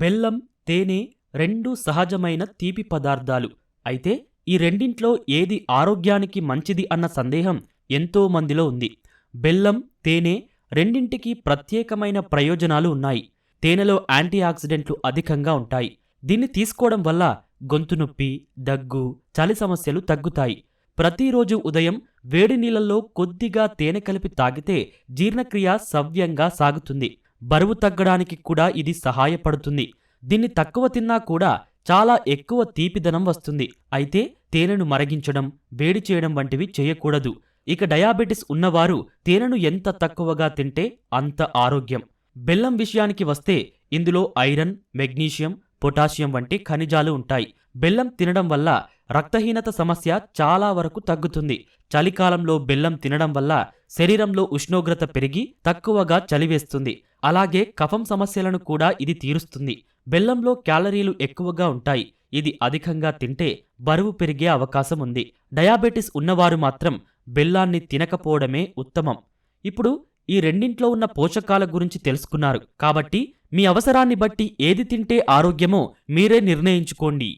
బెల్లం, తేనె రెండూ సహజమైన తీపి పదార్థాలు. అయితే ఈ రెండింట్లో ఏది ఆరోగ్యానికి మంచిది అన్న సందేహం ఎంతో మందిలో ఉంది. బెల్లం, తేనె రెండింటికి ప్రత్యేకమైన ప్రయోజనాలు ఉన్నాయి. తేనెలో యాంటీ ఆక్సిడెంట్లు అధికంగా ఉంటాయి. దీన్ని తీసుకోవడం వల్ల గొంతు నొప్పి, దగ్గు, చలి సమస్యలు తగ్గుతాయి. ప్రతిరోజు ఉదయం వేడి నీళ్లలో కొద్దిగా తేనె కలిపి తాగితే జీర్ణక్రియ సవ్యంగా సాగుతుంది. బరువు తగ్గడానికి కూడా ఇది సహాయపడుతుంది. దీన్ని తక్కువ తిన్నా కూడా చాలా ఎక్కువ తీపిదనం వస్తుంది. అయితే తేనెను మరిగించడం, వేడి చేయడం వంటివి చేయకూడదు. ఇక డయాబెటిస్ ఉన్నవారు తేనెను ఎంత తక్కువగా తింటే అంత ఆరోగ్యం. బెల్లం విషయానికి వస్తే ఇందులో ఐరన్, మెగ్నీషియం, పొటాషియం వంటి ఖనిజాలు ఉంటాయి. బెల్లం తినడం వల్ల రక్తహీనత సమస్య చాలా వరకు తగ్గుతుంది. చలికాలంలో బెల్లం తినడం వల్ల శరీరంలో ఉష్ణోగ్రత పెరిగి తక్కువగా చలివేస్తుంది. అలాగే కఫం సమస్యలను కూడా ఇది తీరుస్తుంది. బెల్లంలో క్యాలరీలు ఎక్కువగా ఉంటాయి. ఇది అధికంగా తింటే బరువు పెరిగే అవకాశం ఉంది. డయాబెటిస్ ఉన్నవారు మాత్రం బెల్లాన్ని తినకపోవడమే ఉత్తమం. ఇప్పుడు ఈ రెండింట్లో ఉన్న పోషకాల గురించి తెలుసుకున్నారు కాబట్టి మీ అవసరాన్ని బట్టి ఏది తింటే ఆరోగ్యమో మీరే నిర్ణయించుకోండి.